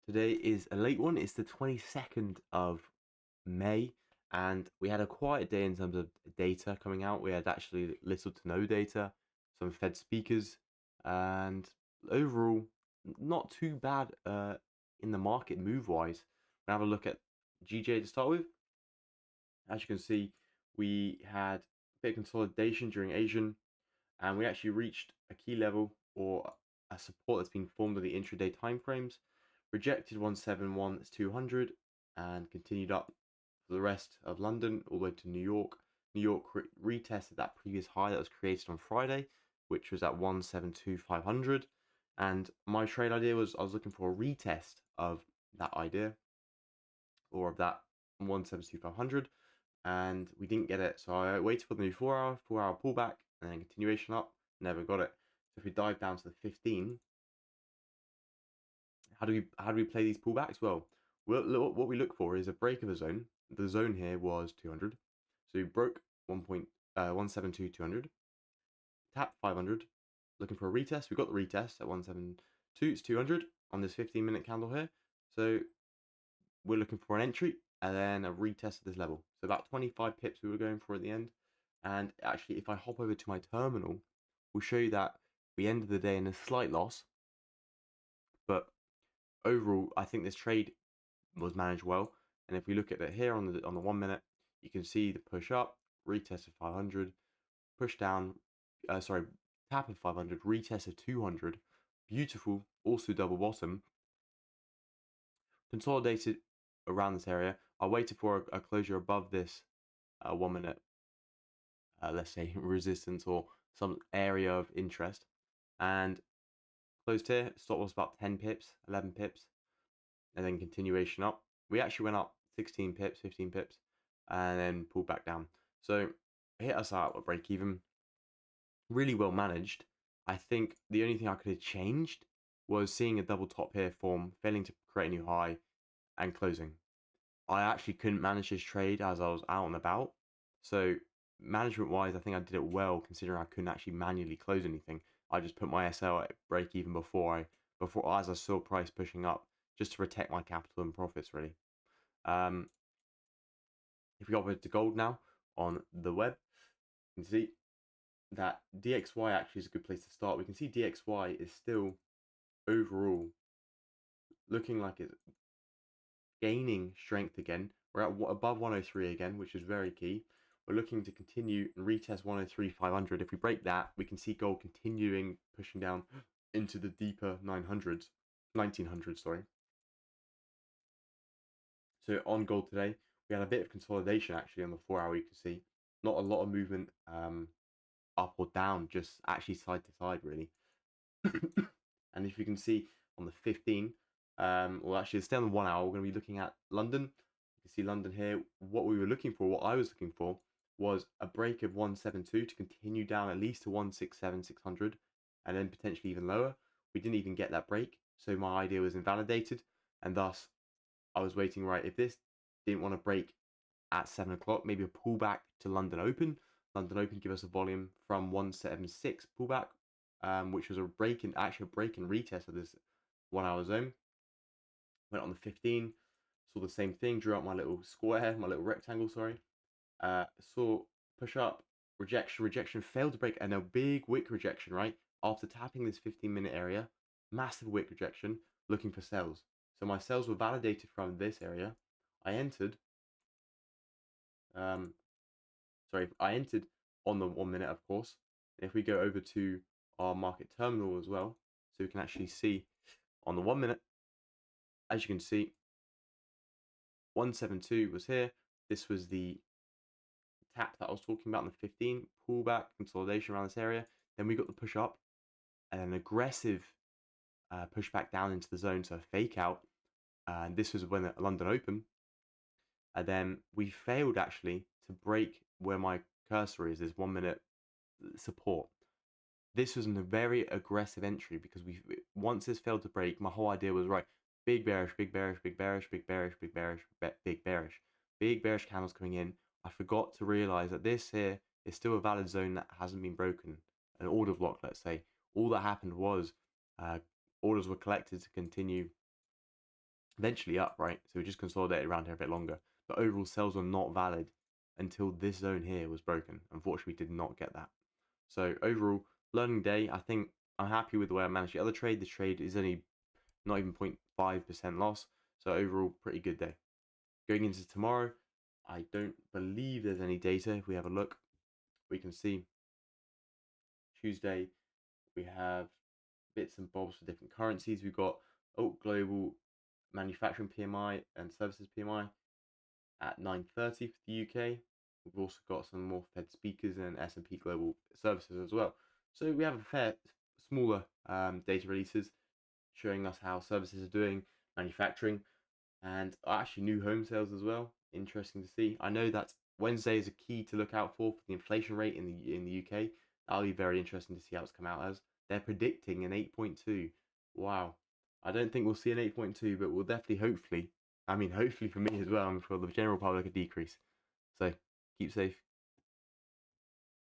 Today is a late one. It's the 22nd of May, and we had a quiet day in terms of data coming out. We had actually little to no data, some Fed speakers, and overall, not too bad in the market move wise. We'll have a look at GJ to start with. As you can see, we had a bit of consolidation during Asian, and we actually reached a key level or a support that's been formed on the intraday timeframes, rejected 171-200 and continued up for the rest of London all the way to New York. New York retested that previous high that was created on Friday, which was at 172,500. And my trade idea was I was looking for a retest of that idea or of that 172,500, and we didn't get it. So I waited for the new 4-hour pullback and then continuation up. Never got it. So if we dive down to the 15, how do we play these pullbacks? Well, what we look for is a break of a zone. The zone here was 200, so we broke 172,200, tapped 500, looking for a retest. We got the retest at 172. It's 200 on this 15-minute candle here. So we're looking for an entry and then a retest of this level. So about 25 pips we were going for at the end. And actually, if I hop over to my terminal, we'll show you that we ended the day in a slight loss. But overall, I think this trade was managed well. And if we look at it here on the 1 minute, you can see the push up, retest of 500, push down, tap of 500, retest of 200. Beautiful, also double bottom. Consolidated around this area. I waited for a closure above this 1 minute, let's say resistance or some area of interest, and closed here. Stop loss about 10 pips, 11 pips, and then continuation up. We actually went up 16 pips, 15 pips, and then pulled back down. So hit us out at break even. Really well managed. I think the only thing I could have changed was seeing a double top here form, failing to create a new high, and closing. I actually couldn't manage this trade as I was out and about. So management wise, I think I did it well considering I couldn't actually manually close anything. I just put my SL at break even before as I saw price pushing up, just to protect my capital and profits really. If we go over to gold now on the web, you can see that DXY actually is a good place to start. We can see DXY is still overall looking like it's gaining strength again. We're at above 103 again, which is very key. We're looking to continue and retest 103,500. If we break that, we can see gold continuing pushing down into the deeper 1900s, sorry. So on gold today, we had a bit of consolidation actually on the 4-hour. You can see not a lot of movement up or down, just actually side to side really. And if you can see on the 15, well actually stay on the 1 hour, we're going to be looking at London. You can see London here. What we were looking for, what I was looking for, was a break of 172 to continue down at least to 167,600 and then potentially even lower. We didn't even get that break, so my idea was invalidated, and thus I was waiting, right, if this didn't want to break at 7 o'clock, maybe a pullback to London Open. London Open give us a volume from 176 pullback, which was a break and retest of this 1 hour zone. Went on the 15, saw the same thing, drew out my little square, my little rectangle, sorry. Saw push up, rejection, failed to break, and a big wick rejection, right? After tapping this 15-minute area, massive wick rejection, looking for sells. So my sells were validated from this area. I entered, I entered on the 1 minute, of course. And if we go over to our market terminal as well, so we can actually see on the 1 minute, as you can see, 172 was here. This was the tap that I was talking about in the 15, pullback, consolidation around this area. Then we got the push up and an aggressive push back down into the zone, so a fake out. And this was when London Open. And then we failed actually to break where my cursor is, this 1 minute support. This was a very aggressive entry because once this failed to break, my whole idea was right, big bearish, big bearish, big bearish, big bearish, big bearish, big bearish, big bearish candles coming in. I forgot to realize that this here is still a valid zone that hasn't been broken, an order block, let's say. All that happened was orders were collected to continue eventually up, right? So we just consolidated around here a bit longer. But overall, sales were not valid until this zone here was broken. Unfortunately, we did not get that. So overall, learning day. I think I'm happy with the way I managed the other trade. This trade is only not even 0.5% loss. So overall, pretty good day. Going into tomorrow, I don't believe there's any data. If we have a look, we can see Tuesday we have bits and bobs for different currencies. We've got global manufacturing PMI and services PMI at 9:30 for the UK. We've also got some more Fed speakers and S&P global services as well. So we have a fair smaller data releases showing us how services are doing, manufacturing, and actually new home sales as well. Interesting to see. I know that Wednesday is a key to look out for the inflation rate in the UK. That'll be very interesting to see how it's come out as. They're predicting an 8.2. Wow. I don't think we'll see an 8.2, but we'll definitely, hopefully, I mean, hopefully for me as well, I'm sure the general public, a decrease. So keep safe.